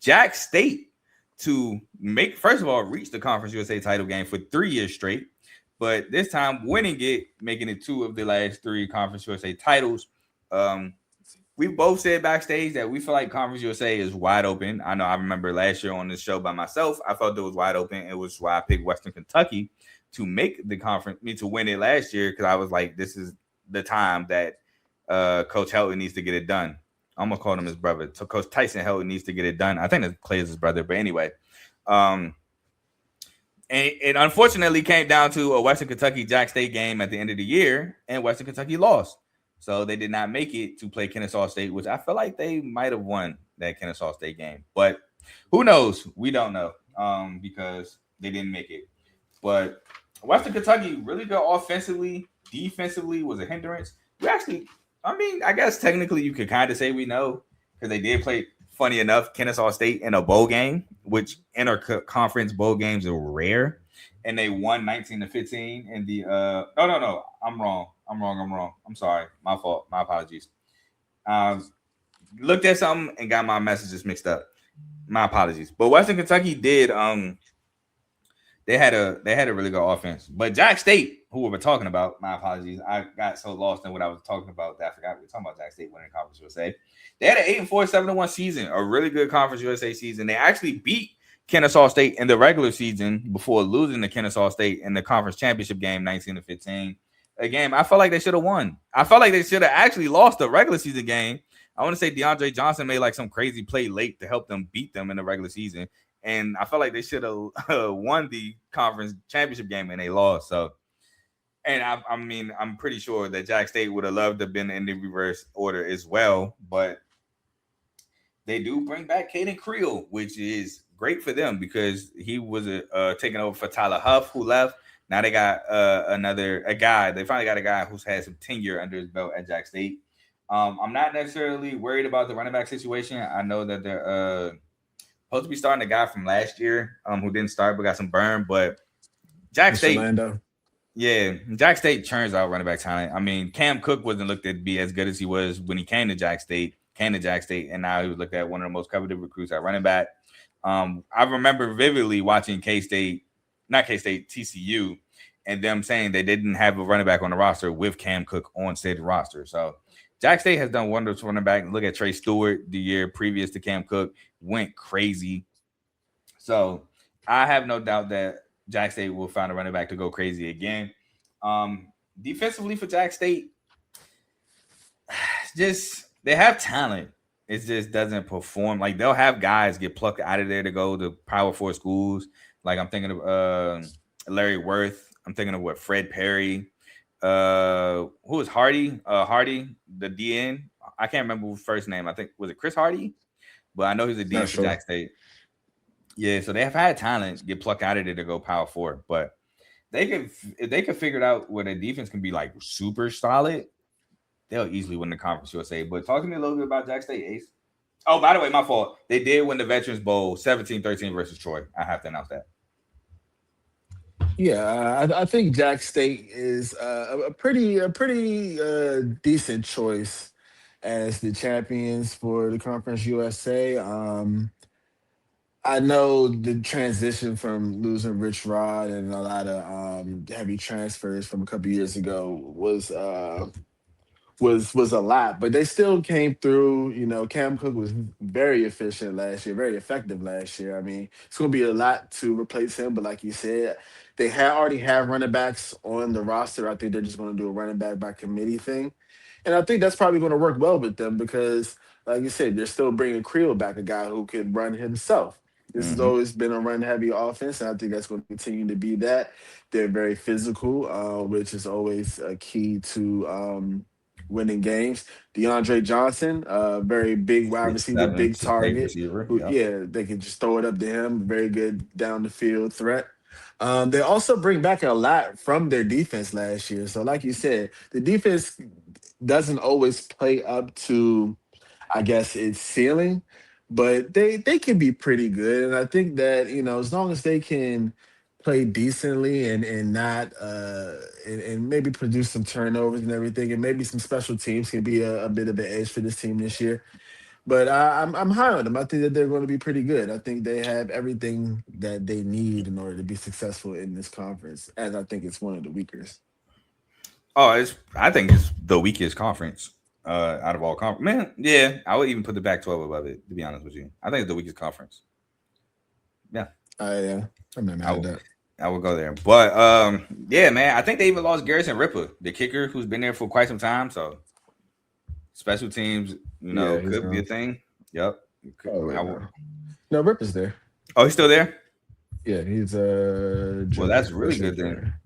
Jax State to make, first of all, reach the Conference USA title game for 3 years straight, but this time winning it, making it 2 of the last 3 Conference USA titles. We both said backstage that we feel like Conference USA is wide open. I know I remember last year on this show by myself, I felt it was wide open. It was why I picked Western Kentucky to make the conference, to win it last year, because I was like, this is the time that Coach Helton needs to get it done. I'm gonna call him his brother. So Coach Tyson Helton needs to get it done. I think it's Clay's his brother, but anyway. And it unfortunately came down to a Western Kentucky Jax State game at the end of the year, and Western Kentucky lost. So they did not make it to play Kennesaw State, which I feel like they might have won that Kennesaw State game. But who knows? We don't know because they didn't make it. But Western Kentucky really good offensively. Defensively was a hindrance. We actually, I guess technically you could kind of say we know because they did play, funny enough, Kennesaw State in a bowl game, which inter-conference bowl games are rare. And they won 19-15 in the no. I'm wrong. I'm sorry. My fault. My apologies. Looked at something and got my messages mixed up. My apologies. But Western Kentucky did they had a really good offense. But Jax State, who we were talking about, my apologies. I got so lost in what I was talking about that I forgot we were talking about Jax State winning Conference USA. They had an 8-4, 7-1 season, a really good Conference USA season. They actually beat Kennesaw State in the regular season before losing to Kennesaw State in the conference championship game, 19-15. A game I felt like they should have won. I felt like they should have actually lost the regular season game. I want to say DeAndre Johnson made like some crazy play late to help them beat them in the regular season. And I felt like they should have won the conference championship game and they lost. So, and I'm pretty sure that Jax State would have loved to have been in the reverse order as well. But they do bring back Caden Creel, which is great for them because he was taking over for Tyler Huff, who left. Now they got a guy. They finally got a guy who's had some tenure under his belt at Jax State. I'm not necessarily worried about the running back situation. I know that they're supposed to be starting a guy from last year who didn't start but got some burn. But Jax State, Jax State churns out running back talent. Cam Cook wasn't looked at to be as good as he was when he came to Jax State, and now he was looked at one of the most coveted recruits at running back. I remember vividly watching TCU, and them saying they didn't have a running back on the roster with Cam Cook on said roster. So Jax State has done wonders for running back. Look at Trey Stewart the year previous to Cam Cook, went crazy. So I have no doubt that Jax State will find a running back to go crazy again. Defensively for Jax State, just they have talent. It just doesn't perform. Like they'll have guys get plucked out of there to go to Power 4 schools. Like I'm thinking of Larry Worth. I'm thinking of Fred Perry. Who is Hardy? Hardy, the DN. I can't remember his first name. I think was it Chris Hardy? But I know he's a DN for Jax State. Yeah, so they have had talent get plucked out of there to go Power 4. But if they could figure it out where the defense can be like super solid, they'll easily win the Conference USA. But talk to me a little bit about Jax State, Ace. Oh, by the way, my fault. They did win the Veterans Bowl 17-13 versus Troy. I have to announce that. Yeah, I think Jax State is a pretty decent choice as the champions for the Conference USA. I know the transition from losing Rich Rod and a lot of heavy transfers from a couple years ago was a lot, but they still came through. Cam Cook was very efficient last year, very effective last year. It's going to be a lot to replace him, but like you said, they already have running backs on the roster. I think they're just going to do a running back by committee thing, and I think that's probably going to work well with them because, like you said, they're still bringing Creel back, a guy who can run himself. This has always been a run-heavy offense, and I think that's going to continue to be that. They're very physical, which is always a key to winning games. DeAndre Johnson, very big wide receiver, big target. They can just throw it up to him. Very good down the field threat. They also bring back a lot from their defense last year. So like you said, the defense doesn't always play up to, I guess, its ceiling, but they can be pretty good. And I think that, as long as they can play decently and not and maybe produce some turnovers and everything, and maybe some special teams can be a bit of an edge for this team this year. But I'm high on them. I think that they're going to be pretty good. I think they have everything that they need in order to be successful in this conference, as I think it's one of the weakest. Oh, I think it's the weakest conference out of all conference. Man, yeah, I would even put the Pac-12 above it. To be honest with you, I think it's the weakest conference. Yeah, I'm not I mad at would, that. I would go there. But yeah, man, I think they even lost Garrison Ripper, the kicker, who's been there for quite some time. So special teams, Yeah, he's could be a gone. thing. Yep. Oh I wait, would- no, no, Rip is there. Oh, he's still there. Yeah, he's Well, that's really Georgia good then. player.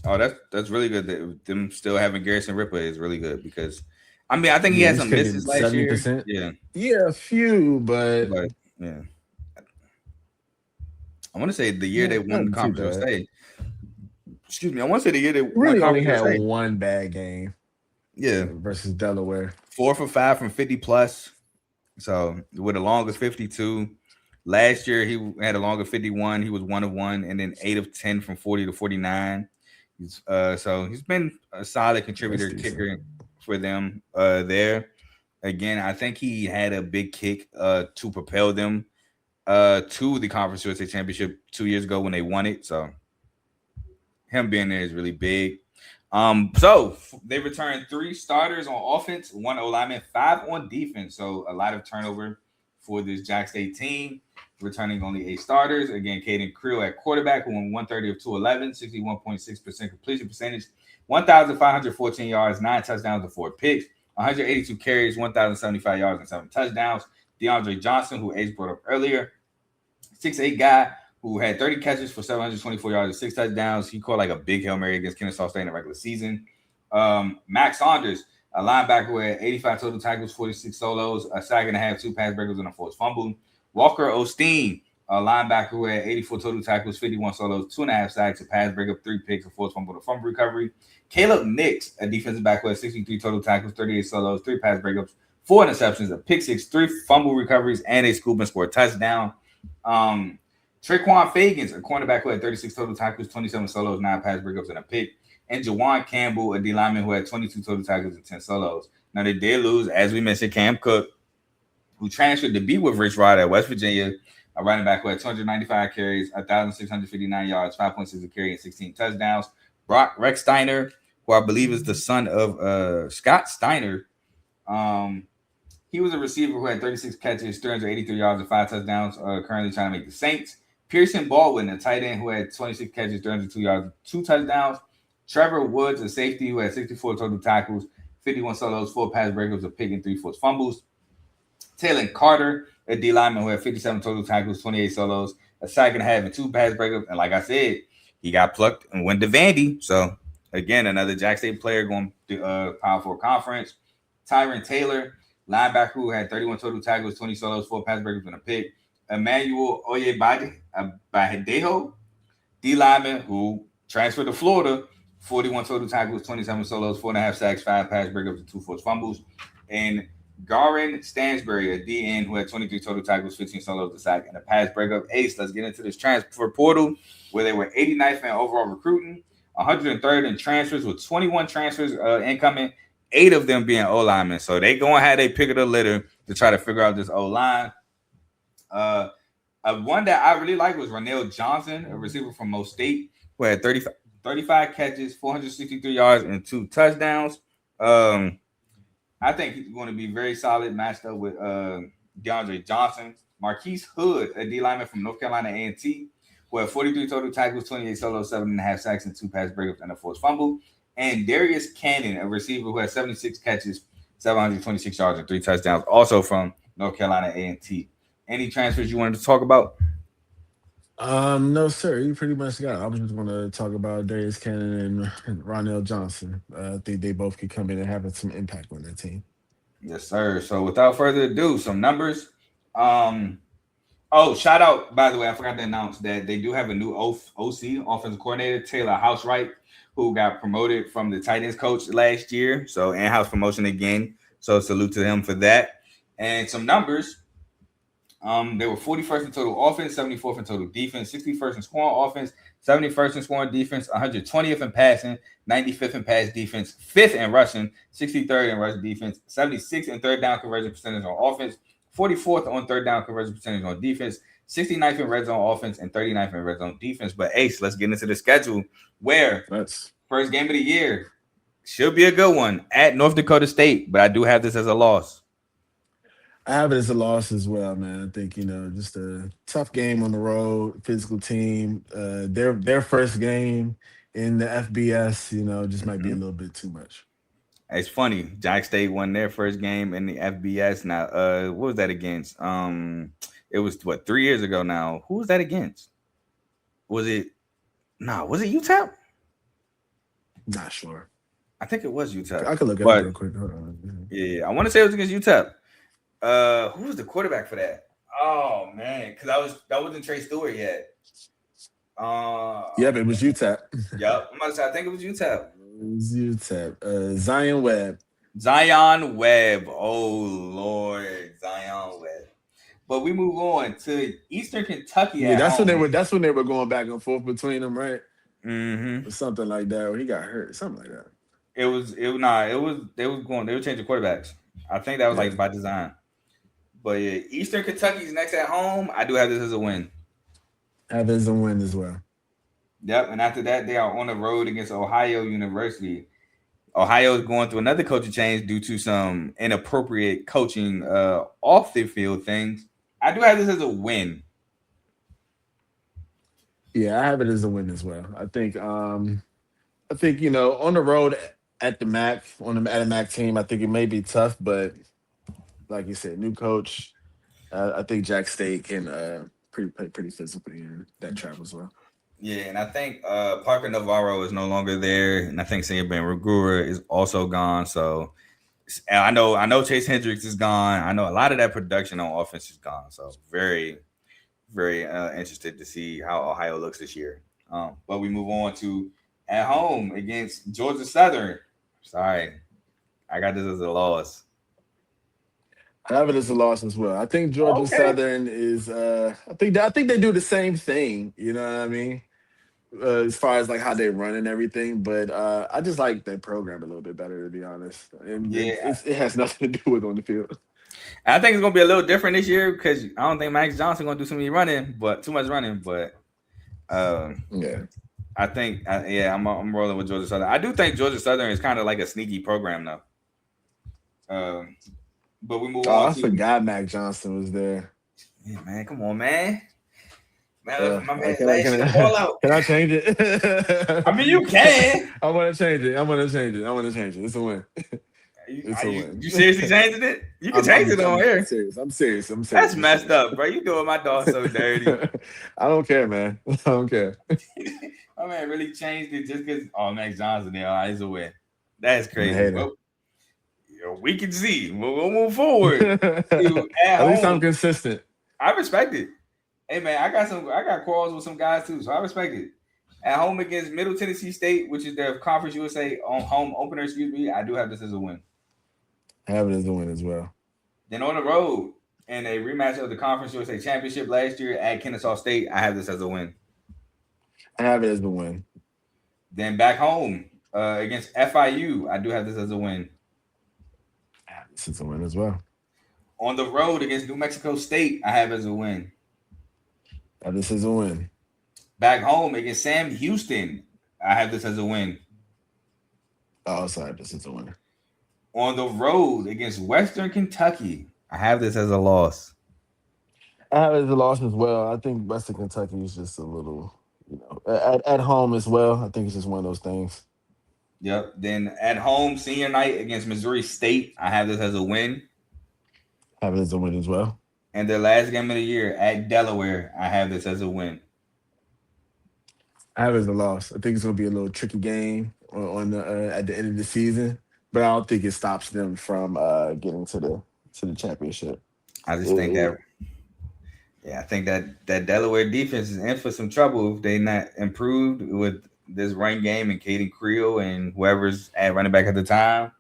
Oh, that's really good. That them still having Garrison Ripper is really good because, I mean, I think he Yeah, had he's some misses kicking last year. 70%. Yeah, Yeah, a few, but but yeah, I want to say the year they not won nothing too Conference bad. USA. Excuse me, I want to say the year they won Really only Conference had USA. one bad game Yeah, versus Delaware. 4 for 5 from 50 plus. So with the longest 52. Last year he had a longer 51. He was 1 of 1, and then 8 of 10 from 40 to 49. So he's been a solid That's contributor decent. kicker for them there. Again, I think he had a big kick to propel them to the Conference USA Championship 2 years ago when they won it. So him being there is really big. So they returned 3 starters on offense, 1 O-lineman, 5 on defense. So a lot of turnover for this Jax State team. Returning only 8 starters. Again, Caden Creel at quarterback, who won 130 of 211, 61.6% completion percentage, 1,514 yards, 9 touchdowns, and 4 picks, 182 carries, 1,075 yards, and 7 touchdowns. DeAndre Johnson, who Ace brought up earlier, 6'8" guy who had 30 catches for 724 yards and 6 touchdowns. He caught like a big Hail Mary against Kennesaw State in the regular season. Max Saunders, a linebacker who had 85 total tackles, 46 solos, a sack and a half, 2 pass breakups, and a forced fumble. Walker Osteen, a linebacker who had 84 total tackles, 51 solos, 2.5 sacks, a pass breakup, 3 picks, a forced fumble, and a fumble recovery. Caleb Nix, a defensive back who had 63 total tackles, 38 solos, 3 pass breakups, 4 interceptions, a pick six, 3 fumble recoveries, and a scoop and score touchdown. Traquan Fagans, a cornerback who had 36 total tackles, 27 solos, 9 pass breakups, and a pick. And Jawan Campbell, a D lineman who had 22 total tackles and 10 solos. Now they did lose, as we mentioned, Cam Cook, who transferred to be with Rich Rod at West Virginia, a running back who had 295 carries, 1,659 yards, 5.6 a carry, and 16 touchdowns. Brock Rechsteiner, who I believe is the son of Scott Steiner. He was a receiver who had 36 catches, 383 yards, and 5 touchdowns, currently trying to make the Saints. Pearson Baldwin, a tight end who had 26 catches, 302 yards, 2 touchdowns. Trevor Woods, a safety who had 64 total tackles, 51 solos, 4 pass breakups, a pick, and 3 forced fumbles. Taylor Carter, a D lineman who had 57 total tackles, 28 solos, a sack and a half, and 2 pass breakups. And like I said, he got plucked and went to Vandy. So again, another Jax State player going to Power 4 conference. Tyron Taylor, linebacker who had 31 total tackles, 20 solos, 4 pass breakups, and a pick. Emmanuel Oyebadejo, D lineman who transferred to Florida, 41 total tackles, 27 solos, 4.5 sacks, 5 pass breakups, and 2 forced fumbles. And Garin Stansbury, a DN who had 23 total tackles, 15 solos, a sack, and a pass breakup. Ace, let's get into this transfer portal where they were 89th in overall recruiting, 103rd in transfers with 21 transfers incoming, 8 of them being O-linemen. So they go and have their pick of the litter to try to figure out this O-line. One that I really like was Ronell Johnson, a receiver from Mo State, who had 35 catches, 463 yards, and 2 touchdowns. I think he's going to be very solid matched up with DeAndre Johnson. Marquise Hood, a D lineman from North Carolina A&T, who had 43 total tackles, 28 solos, 7.5 sacks, and 2 pass breakups, and a forced fumble. And Darius Cannon, a receiver who had 76 catches, 726 yards, and 3 touchdowns, also from North Carolina A&T. Any transfers you wanted to talk about? No, sir. You pretty much got it. I was just going to talk about Darius Cannon and Ronell Johnson. I think they both could come in and have some impact on that team. Yes, sir. So without further ado, some numbers. Oh, shout out, by the way, I forgot to announce that they do have a new OC, offensive coordinator, Taylor Housewright, who got promoted from the tight ends coach last year. So in-house promotion again. So salute to him for that. And some numbers. They were 41st in total offense, 74th in total defense, 61st in scoring offense, 71st in scoring defense, 120th in passing, 95th in pass defense, 5th in rushing, 63rd in rush defense, 76th in third down conversion percentage on offense, 44th on third down conversion percentage on defense, 69th in red zone offense, and 39th in red zone defense. But Ace, let's get into the schedule where first game of the year should be a good one at North Dakota State, but I do have this as a loss. I have it as a loss as well, man. I think just a tough game on the road, physical team. Their first game in the FBS, just might be a little bit too much. It's funny. Jax State won their first game in the FBS. Now, what was that against? It was 3 years ago now. Who was that against? Was it UTEP? Not sure. I think it was UTEP. I could look it up real quick. Hold on. Yeah, I want to say it was against UTEP. Who was the quarterback for that? Oh man, because that wasn't Trey Stewart yet. Yep, it was UTEP. Yep, I'm about to say I think it was UTEP. It was UTEP. Zion Webb. Zion Webb. Oh Lord, Zion Webb. But we move on to Eastern Kentucky. Yeah, that's when they were going back and forth between them, right? Mm-hmm. Or something like that. Or he got hurt, something like that. They were changing quarterbacks. I think that was like by design. But yeah, Eastern Kentucky's next at home. I do have this as a win. Have it as a win as well. Yep, and after that, they are on the road against Ohio University. Ohio is going through another coaching change due to some inappropriate coaching off the field things. I do have this as a win. Yeah, I have it as a win as well. I think on the road at the MAC, at a MAC team, I think it may be tough, but like you said, new coach. I think Jax State can pretty physically in that travel as well. Yeah, and I think Parker Navarro is no longer there, and I think Senior Ben Regura is also gone. So I know Chase Hendricks is gone. I know a lot of that production on offense is gone. So very, very interested to see how Ohio looks this year. But we move on to at home against Georgia Southern. Sorry, I got this as a loss. I have it as a loss as well. I think Georgia Southern is. I think they do the same thing. You know what I mean? As far as like how they run and everything, but I just like their program a little bit better, to be honest. And it has nothing to do with on the field. I think it's gonna be a little different this year because I don't think Max Johnson gonna do too much running. But I think I'm rolling with Georgia Southern. I do think Georgia Southern is kind of like a sneaky program though. But we move on. I forgot Mac Johnson was there. Yeah, man, come on, man. Man, my man, can I change it? I mean, you can. I want to change it. It's a win. It's a win. You seriously changing it? You can change it on here. I'm serious. That's messed up, bro. You doing my dog so dirty. I don't care, man. I don't care. My man really changed it just because Max Johnson there. It's a win. That's crazy. We can see. We'll move forward. At least I'm consistent. I respect it. Hey man, I got quarrels with some guys too, so I respect it. At home against Middle Tennessee State, which is their Conference USA home opener, I do have this as a win. I have it as a win as well. Then on the road in a rematch of the Conference USA Championship last year at Kennesaw State, I have this as a win. I have it as a win. Then back home against FIU, I do have this as a win. This is a win as well. On the road against New Mexico State, I have as a win. This is a win. Back home against Sam Houston, I have this as a win. Oh, sorry, this is a win. On the road against Western Kentucky, I have this as a loss. I have it as a loss as well. I think Western Kentucky is just a little, at home as well. I think it's just one of those things. Yep. Then at home, senior night against Missouri State, I have this as a win. I have it as a win as well. And their last game of the year at Delaware, I have this as a win. I have it as a loss. I think it's going to be a little tricky game at the end of the season, but I don't think it stops them from getting to the championship. I just think that. Yeah, I think that Delaware defense is in for some trouble if they not improved with this run game and Caden Creel and whoever's at running back at the time.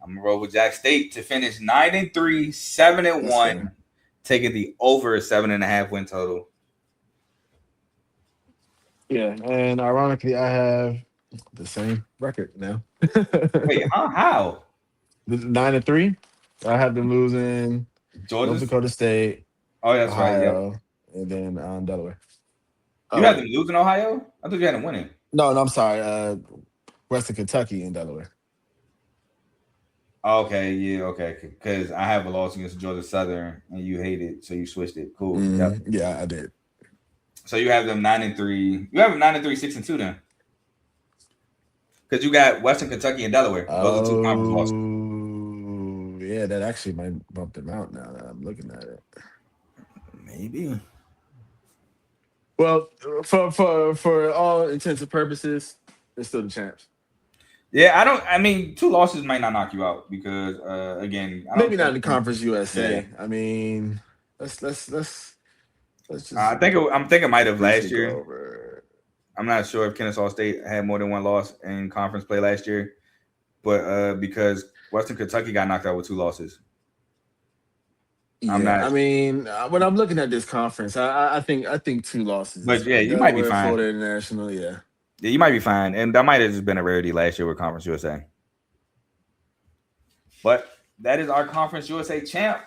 I'm gonna roll with Jax State to finish 9-3, 7-1, taking the over 7.5 win total. Yeah, and ironically, I have the same record now. Wait, how? 9-3. I have them losing North Georgia? Dakota State, Oh, that's right. Yep. Ohio, and then Delaware. You had them losing Ohio? I thought you had them winning. No, I'm sorry. Western Kentucky and Delaware. Okay, yeah, okay. Because I have a loss against Georgia Southern, and you hate it, so you switched it. Cool. Yep. Yeah, I did. So you have them 9-3. You have them 9-3, 6-2 then. Because you got Western Kentucky and Delaware. Those are 2 conference losses. Yeah, that actually might bump them out now that I'm looking at it. Maybe. Well, for all intents and purposes, they're still the champs. Yeah, I mean, 2 losses might not knock you out because again, maybe not in the Conference USA. Yeah. I mean, let's just. I'm thinking it might have last year. Over. I'm not sure if Kennesaw State had more than 1 loss in conference play last year, but because Western Kentucky got knocked out with 2 losses. Yeah, I mean, when I'm looking at this conference, I think 2 losses. But yeah, you might be fine. Florida International, yeah. Yeah, you might be fine, and that might have just been a rarity last year with Conference USA. But that is our Conference USA champ.